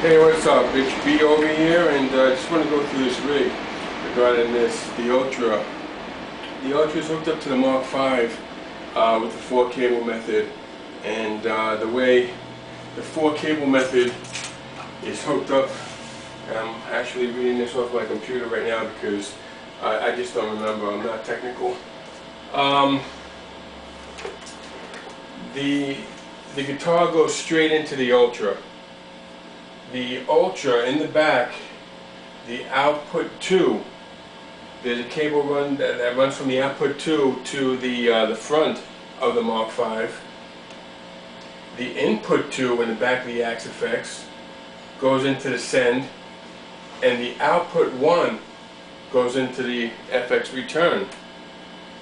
Hey, what's up? HB over here, and I just want to go through this rig regarding the Ultra. The Ultra is hooked up to the Mark V with the 4 cable method, and the way the 4 cable method is hooked up, I'm actually reading this off my computer right now because I just don't remember. I'm not technical. The guitar goes straight into the Ultra. The Ultra in the back, the output 2, there's a cable run that runs from the output 2 to the front of the Mark V. The input 2 in the back of the Axe-Fx goes into the send, and the output 1 goes into the FX return.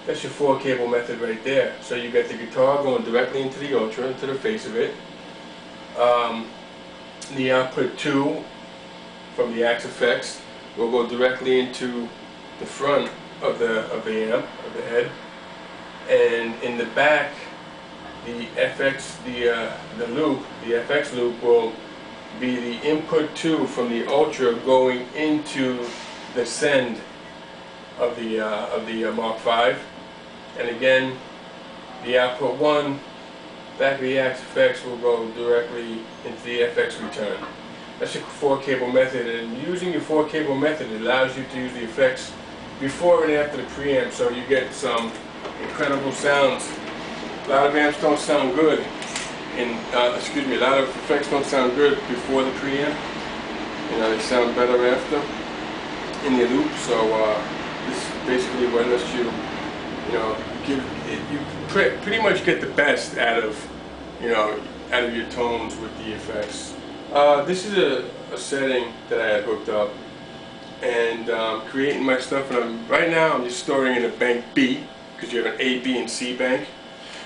That's your 4 cable method right there. So you get the guitar going directly into the Ultra, into the face of it. The output 2 from the Axe-Fx will go directly into the front of the amp, of the head, and in the back, the FX, the loop, the FX loop will be the input 2 from the Ultra going into the send of the Mark V, and again, the output 1 back of the Axe-Fx will go directly into the FX return. That's your 4 cable method, and using your 4 cable method allows you to use the effects before and after the preamp, so you get some incredible sounds. A lot of amps don't sound good, and a lot of effects don't sound good before the preamp. You know, they sound better after in the loop. So this is basically what lets you, you pretty much get the best out of, out of your tones with the effects. This is a setting that I had hooked up, and creating my stuff, and right now I'm just storing in a bank B, because you have an A, B, and C bank.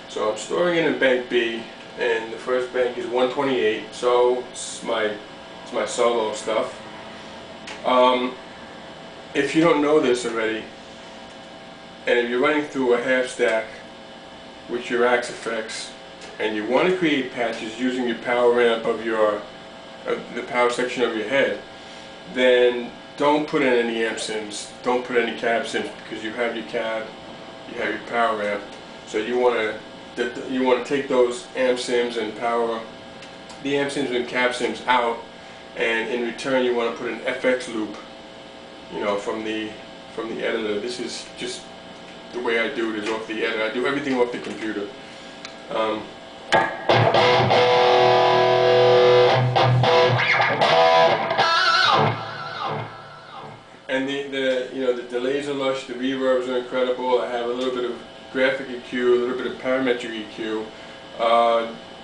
So I'm storing in a bank B, and the first bank is 128, so it's my solo stuff. If you don't know this already, and if you're running through a half stack with your Axe-Fx, and you want to create patches using your power amp of the power section of your head, then don't put in any amp sims, don't put any cab sims, because you have your cab, you have your power amp. So you want to take those amp sims and the amp sims and cab sims out, and in return you want to put an FX loop, from the editor. This is just the way I do it, is off the editor. I do everything off the computer. And the delays are lush, the reverbs are incredible. I have a little bit of graphic EQ, a little bit of parametric EQ,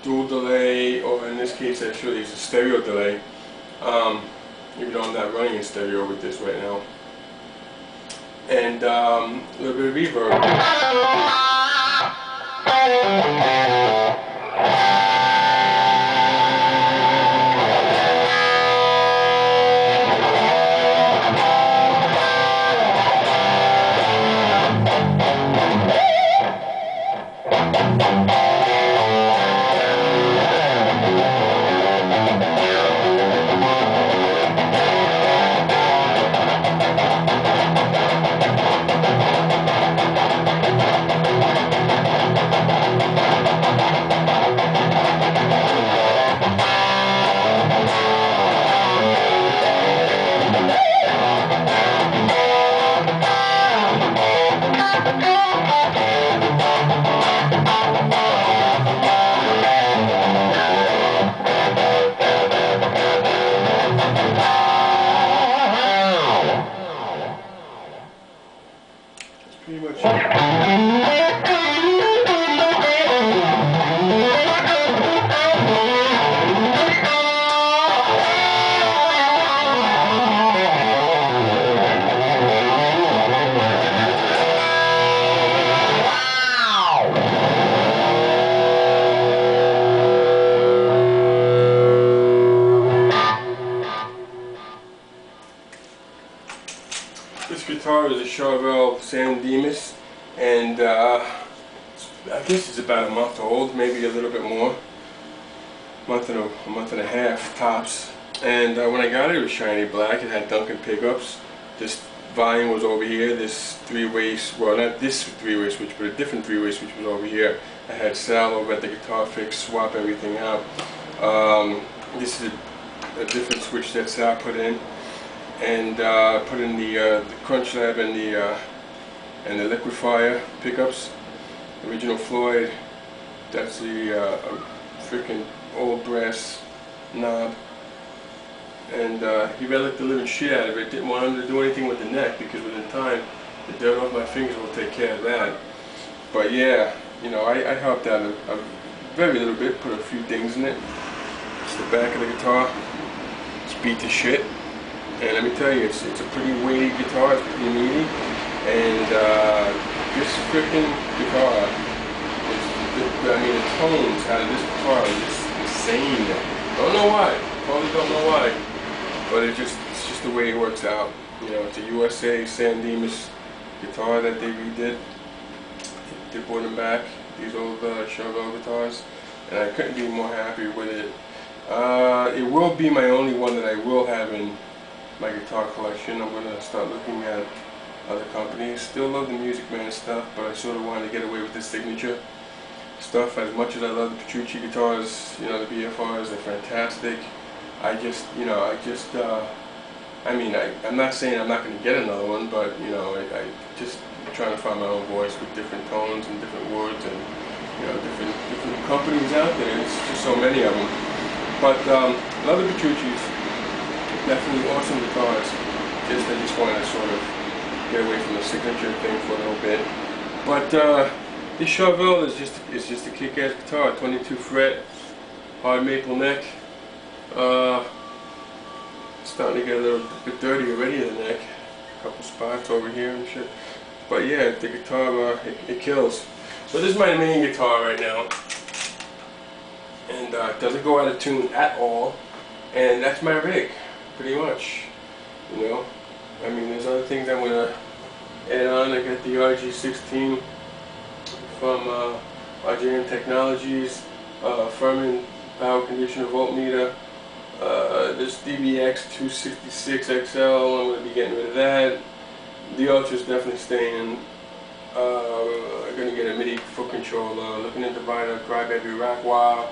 dual delay, or in this case actually it's a stereo delay, even though I'm not running in stereo with this right now. And a little bit of reverb. Pretty much this guitar is a Charvel San Dimas, and I guess it's about a month old, maybe a little bit more, a month and a half tops. And when I got it, it was shiny black. It had Duncan pickups. This volume was over here. This three-way, well, not this three-way switch, but a different three-way switch was over here. I had Sal over at the Guitar Fix swap everything out. This is a different switch that Sal put in, and put in the Crunch Lab and the Liquifier pickups. Original Floyd. That's the freaking old brass knob. And he relicked the living shit out of it. Didn't want him to do anything with the neck because within time, the dirt off my fingers will take care of that. But yeah, you know, I helped out a very little bit, put a few things in it. It's the back of the guitar. It's beat to shit. And let me tell you, it's a pretty weighty guitar, it's pretty meaty. And this freaking guitar, I mean, the tones out of this guitar are just insane. Don't know why. Probably don't know why. But it's just the way it works out. You know, it's a USA San Dimas guitar that they redid. They brought them back, these old Chevelle guitars, and I couldn't be more happy with it. It will be my only one that I will have in my guitar collection. I'm going to start looking at other companies. Still love the Music Man stuff, but I sort of wanted to get away with the signature stuff. As much as I love the Petrucci guitars, you know, the BFRs, they're fantastic. I mean, I'm not saying I'm not going to get another one, but, you know, I just trying to find my own voice with different tones and different words and, you know, different companies out there. It's just so many of them. But love the Petrucci's. Definitely awesome guitars. I just wanted to sort of get away from the signature thing for a little bit. But this Chevelle is just a kick-ass guitar. 22 fret, hard maple neck. Starting to get a little bit dirty already in the neck. A couple spots over here and shit. But yeah, the guitar, it kills. So this is my main guitar right now. And it doesn't go out of tune at all. And that's my rig, pretty much. You know? I mean, there's other things I'm going to add on. I got the RG16 from RJM Technologies, Furman power conditioner voltmeter. This DBX 266XL, I'm going to be getting rid of that. The Ultra's definitely staying. I'm going to get a MIDI foot controller, looking into buying a Crybaby Rockwell.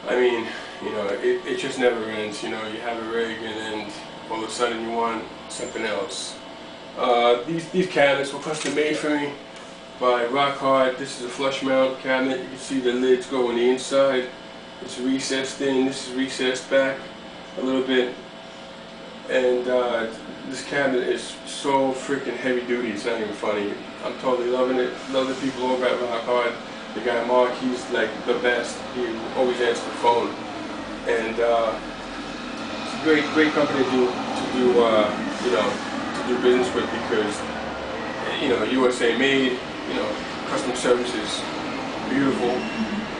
I mean, you know, it just never ends. You know, you have a rig and then all of a sudden you want something else. These cabinets were custom made for me by Rock Hard. This is a flush mount cabinet. You can see the lids go on the inside. It's recessed in. This is recessed back a little bit. And this cabinet is so freaking heavy duty, it's not even funny. I'm totally loving it. Love the people over at Rock Hard. The guy Mark, he's like the best. He always answers the phone. And it's a great company to do business with, because, you know, USA made, you know, customer service is beautiful,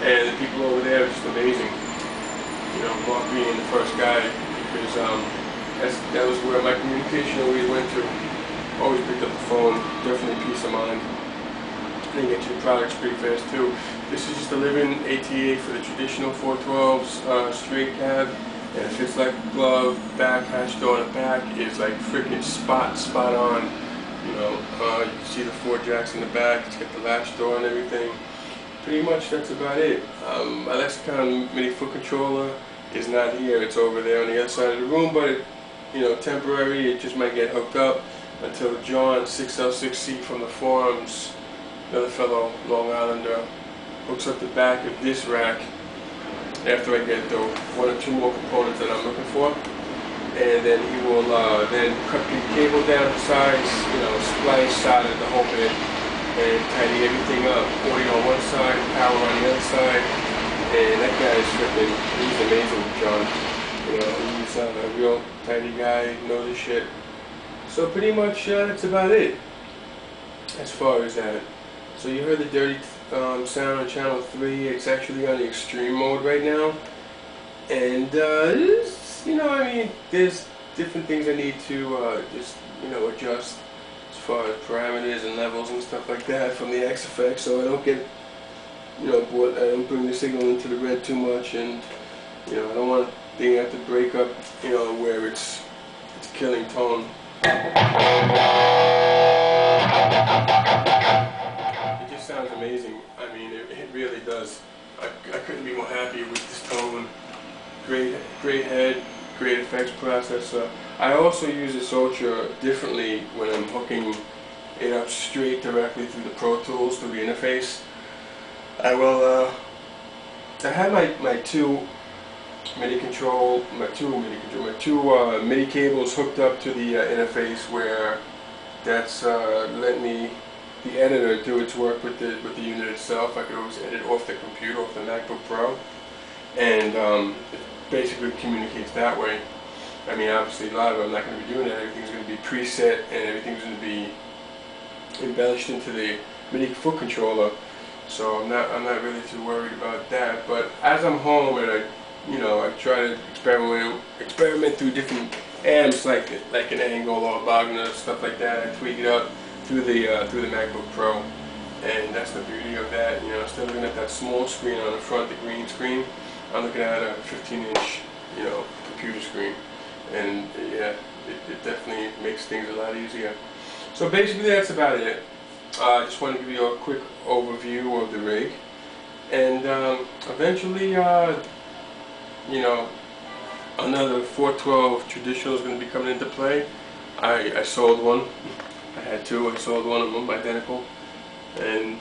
and the people over there are just amazing. You know, Mark being the first guy, because that was where my communication always went to. Always picked up the phone, definitely peace of mind. And they get you the products pretty fast too. This is just a living ATA for the traditional 412s straight cab, and it fits like a glove. Back hatch door on the back is like freaking spot on. You know, you can see the 4 jacks in the back. It's got the latch door and everything. Pretty much that's about it. My Lexicon MIDI foot controller is not here. It's over there on the other side of the room, but it, you know, temporary. It just might get hooked up until John 6L6C from the forums, another fellow Long Islander, hooks up the back of this rack after I get the 1 or 2 more components that I'm looking for. And then he will then cut the cable down to size, you know, splice, solder the whole bit, and tidy everything up. Audio on one side, power on the other side. And that guy is freaking, he's amazing, John. You know, he's a real tidy guy, knows his shit. So pretty much that's about it as far as that. So you heard the dirty sound on channel 3. It's actually on the extreme mode right now. And you know, I mean, there's different things I need to just, you know, adjust as far as parameters and levels and stuff like that from the XFX, so I don't get, you know, I don't bring the signal into the red too much, and, you know, I don't want then you have to break up, you know, where it's killing tone. It just sounds amazing. I mean, it really does. I couldn't be more happy with this tone. Great head, great effects processor. I also use this Ultra differently when I'm hooking it up straight directly through the Pro Tools, through the interface. I will, I have my two MIDI cables hooked up to the interface, where that's letting the editor do its work with the unit itself. I could always edit off the computer, off the MacBook Pro, and it basically communicates that way. I mean, obviously, a lot of it I'm not going to be doing that. Everything's going to be preset, and everything's going to be embellished into the MIDI foot controller. So I'm not really too worried about that. But as I'm home and I try to experiment through different amps, like an Angle or a Bogner, stuff like that. I tweak it out through the MacBook Pro, and that's the beauty of that. You know, instead of looking at that small screen on the front, the green screen, I'm looking at a 15-inch, you know, computer screen, and yeah, it definitely makes things a lot easier. So basically, that's about it. I just want to give you a quick overview of the rig, and eventually, you know, another 412 traditional is going to be coming into play. I sold one. I had two. I sold one of them identical, and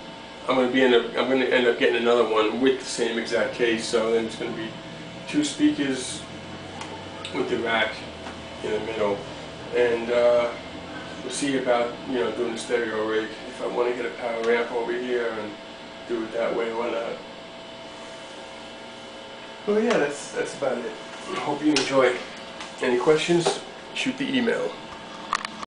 I'm going to end up getting another one with the same exact case. So then it's going to be two speakers with the rack in the middle, and we'll see about, you know, doing the stereo rig. If I want to get a power amp over here and do it that way, why not? Well, yeah, that's about it. I hope you enjoy. Any questions? Shoot the email.